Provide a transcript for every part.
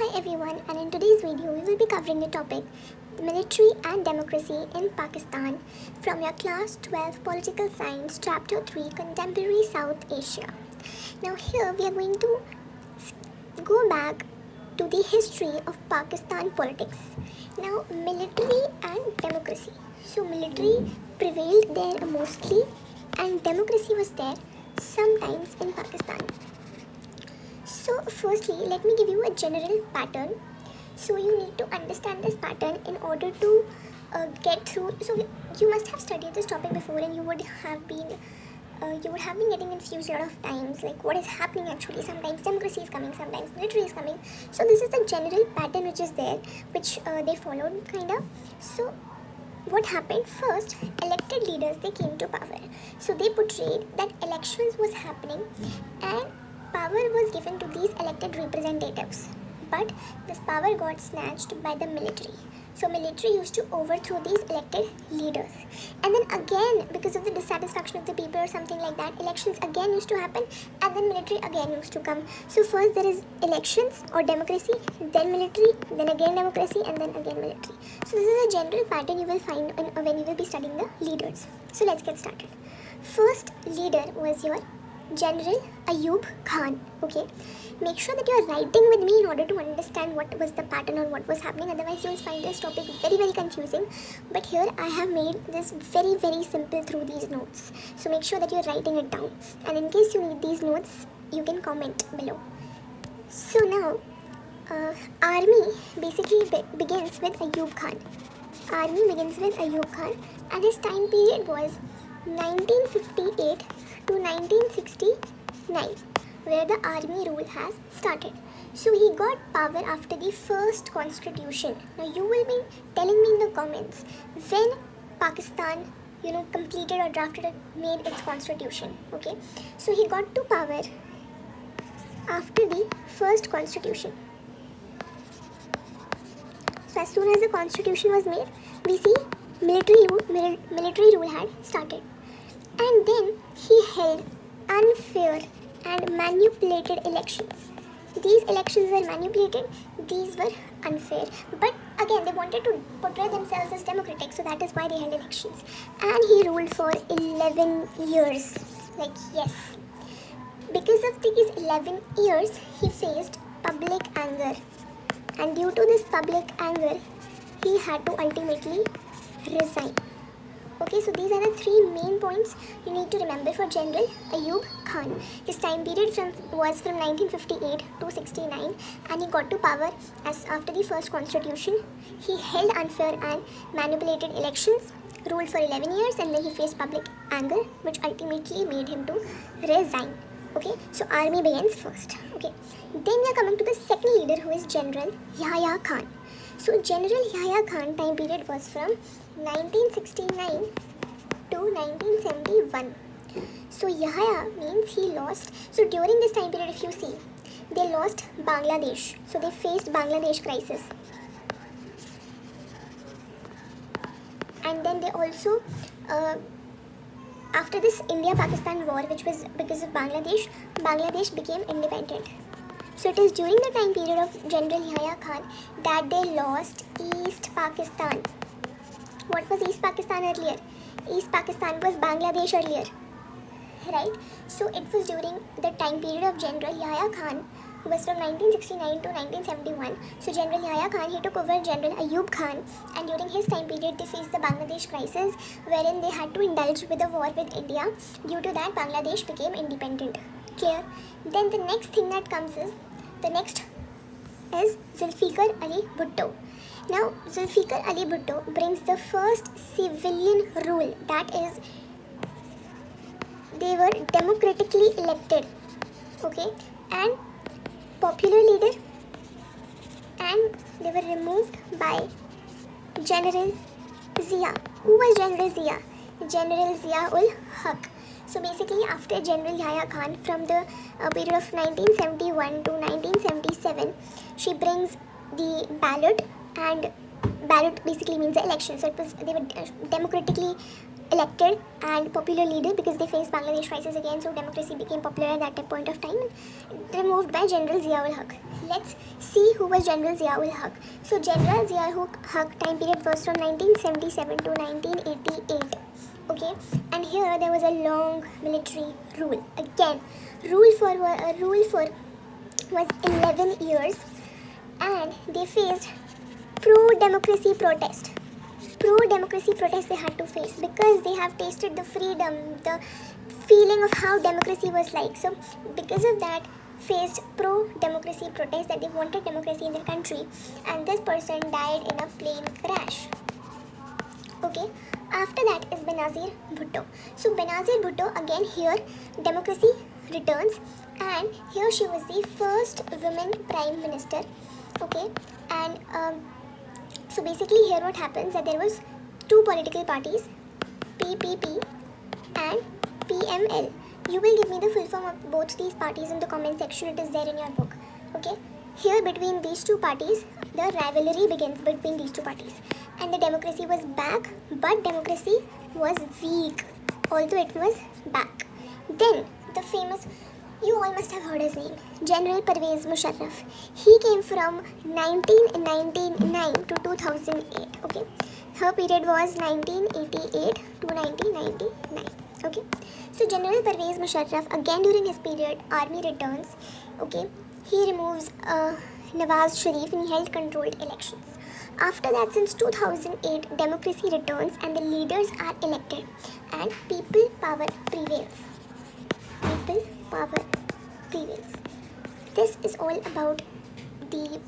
Hi everyone, and in today's video we will be covering the topic Military and Democracy in Pakistan from your class 12 Political Science chapter 3 Contemporary South Asia. Now here we are going to go back to the history of Pakistan politics. Now military and democracy. So military prevailed there mostly and democracy was there sometimes in Pakistan. So firstly, let me give you a general pattern. So you need to understand this pattern in order to get through. So you must have studied this topic before, and you would have been getting confused a lot of times, like what is happening actually. Sometimes democracy is coming, sometimes military is coming. So this is the general pattern which is there, which they followed kinda. So what happened first? Elected leaders, they came to power. So they portrayed that elections was happening and power was given to these elected representatives, but this power got snatched by the military. So military used to overthrow these elected leaders, and then again, because of the dissatisfaction of the people or something like that, elections again used to happen, and then military again used to come. So first there is elections or democracy, then military, then again democracy, and then again military. So this is a general pattern you will find when you will be studying the leaders. So let's get started. First leader was your General Ayub Khan. Okay, make sure that you are writing with me in order to understand what was the pattern or what was happening, otherwise you will find this topic very confusing. But here I have made this very simple through these notes, so make sure that you are writing it down, and in case you need these notes you can comment below. So now army basically begins with Ayub Khan. Army begins with Ayub Khan, and his time period was 1958 to 1969, where the army rule has started. So he got power after the first constitution. Now you will be telling me in the comments when Pakistan completed or drafted or made its constitution. Okay, so he got to power after the first constitution. So as soon as the constitution was made, we see military rule had started. And then he held unfair and manipulated elections. These elections were manipulated, these were unfair. But again, they wanted to portray themselves as democratic, so that is why they held elections. And he ruled for 11 years. Like, yes. Because of these 11 years, he faced public anger. And due to this public anger, he had to ultimately resign. Okay, so these are the three main points you need to remember for General Ayub Khan. His time period was from 1958 to 69, and he got to power as after the first constitution. He held unfair and manipulated elections, ruled for 11 years, and then he faced public anger, which ultimately made him to resign. Okay, so army begins first. Okay, then we are coming to the second leader, who is General Yahya Khan. So General Yahya Khan time period was from 1969 to 1971. So Yahya means he lost. So during this time period, if you see, they lost Bangladesh. So they faced Bangladesh crisis. And then they also, after this India-Pakistan war, which was because of Bangladesh became independent. So it is during the time period of General Yahya Khan that they lost East Pakistan. What was East Pakistan earlier? East Pakistan was Bangladesh earlier, right? So it was during the time period of General Yahya Khan, who was from 1969 to 1971. So General Yahya Khan, he took over General Ayub Khan, and during his time period they faced the Bangladesh crisis, wherein they had to indulge with a war with India. Due to that, Bangladesh became independent. Clear? Then the next thing that comes is, Zulfikar Ali Bhutto. Now, Zulfikar Ali Bhutto brings the first civilian rule, that is, they were democratically elected, okay, and popular leader, and they were removed by General Zia. Who was General Zia? General Zia-ul-Haq. So basically, after General Yahya Khan, from the period of 1971 to 1977, she brings the ballot, and ballot basically means the election. So they were democratically elected and popular leader because they faced Bangladesh crisis again. So democracy became popular at that point of time, removed by General Zia-ul-Haq. let's see who was General Zia-ul-Haq. So General Zia-ul-Haq time period was from 1977 to 1988. Okay, and here there was a long military rule. Again, rule for was 11 years, and they faced pro-democracy protest. Pro-democracy protest they had to face because they have tasted the freedom, the feeling of how democracy was like. So because of that, faced pro-democracy protest that they wanted democracy in their country, and this person died in a plane crash. Okay, after that is Benazir Bhutto. So Benazir Bhutto, again here democracy returns, and here she was the first woman prime minister. Okay, and so basically here what happens that there was two political parties, PPP and PML. You will give me the full form of both these parties in the comment section. It is there in your book. Okay, here between these two parties the rivalry begins between these two parties, and the democracy was back, but democracy was weak although it was back. Then the famous, you all must have heard his name, General Pervez Musharraf. He came from 1999 to 2008. Okay, her period was 1988 to 1999. Okay, so General Pervez Musharraf, again during his period, army returns. Okay, he removes Nawaz Sharif and he held controlled elections. After that, since 2008, democracy returns and the leaders are elected, and people power prevails. People power prevails. This is all about the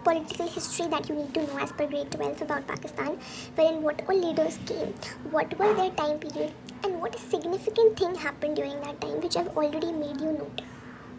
political history that you need to know as per grade 12 about Pakistan, wherein what all leaders came, what were their time period, and what significant thing happened during that time, which I've already made you note.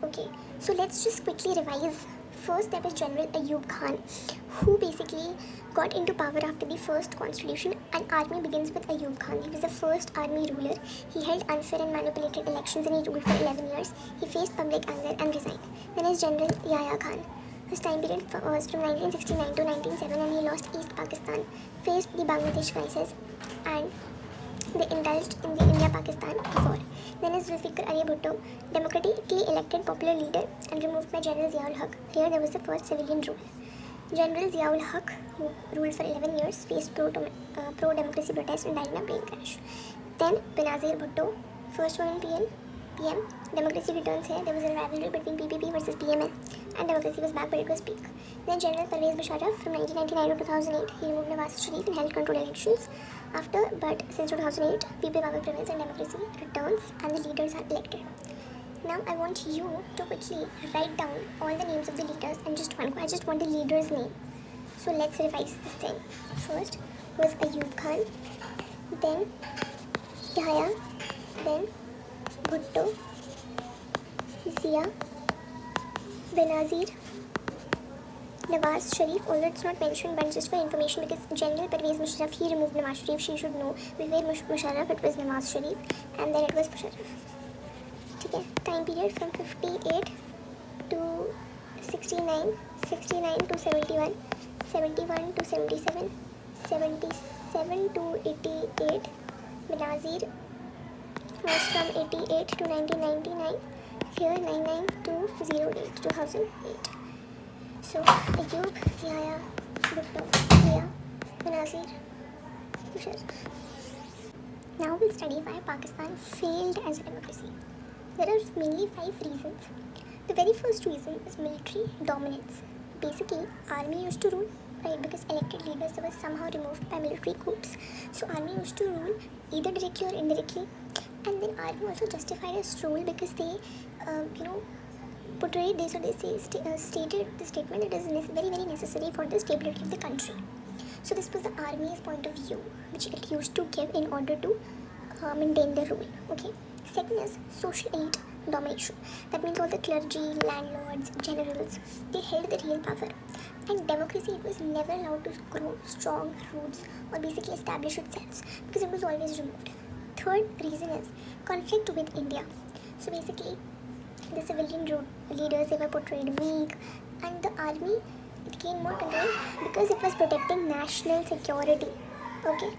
Okay, so let's just quickly revise. First, there was General Ayub Khan, who basically got into power after the first constitution, and army begins with Ayub Khan. He was the first army ruler. He held unfair and manipulated elections and he ruled for 11 years. He faced public anger and resigned. Then is General Yahya Khan. His time period was from 1969 to 1907, and he lost East Pakistan, faced the Bangladesh crisis, and they indulged in the India-Pakistan war. Then is Zulfikar Ali Bhutto, democratically elected popular leader and removed by General Zia-ul-Haq. Here there was the first civilian rule. General Zia-ul-Haq, who ruled for 11 years, faced pro-democracy protest and died in a plane crash. Then Benazir Bhutto, first woman PM. Democracy returns here. There was a rivalry between PPP versus PML, and democracy was back, but it was peak. Then General Pervez Musharraf, from 1999 to 2008, he removed Nawaz Sharif and held controlled elections. But since 2008, people power prevails and democracy returns, and the leaders are elected. Now I want you to quickly write down all the names of the leaders, and I just want the leader's name. So let's revise this thing. First was Ayub Khan, then Yahya, then Bhutto, Zia, Benazir, Nawaz Sharif, although it's not mentioned, but just for information, because General Pervez Musharraf, he removed Nawaz Sharif, she should know. Before Musharraf, it was Nawaz Sharif, and then it was Musharraf. Okay, time period from 58 to 69, 69 to 71, 71 to 77, 77 to 88. Benazir was from 88 to 1999. Here 99 to 08, 2008. So Ayub, Yahya, Bhutto, Zia, Benazir, Musharraf. Now we'll study why Pakistan failed as a democracy. There are mainly 5 reasons. The very first reason is military dominance. Basically, army used to rule, right? Because elected leaders were somehow removed by military coups. So army used to rule either directly or indirectly. And then army also justified its role because they, portrayed this, or they stated the statement that is very, very necessary for the stability of the country. So this was the army's point of view, which it used to give in order to maintain the rule. Okay. Second is social elite domination. That means all the clergy, landlords, generals, they held the real power. And democracy, it was never allowed to grow strong roots or basically establish itself because it was always removed. Third reason is conflict with India. So basically, the civilian leaders, they were portrayed weak, and the army, it gained more control because it was protecting national security. Okay.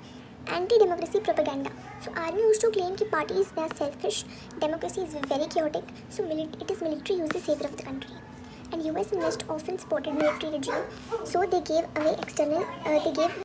Anti-democracy propaganda. So army used to claim that parties, they are selfish, democracy is very chaotic, so it is military who is the savior of the country. And US and West often supported military regime, so they gave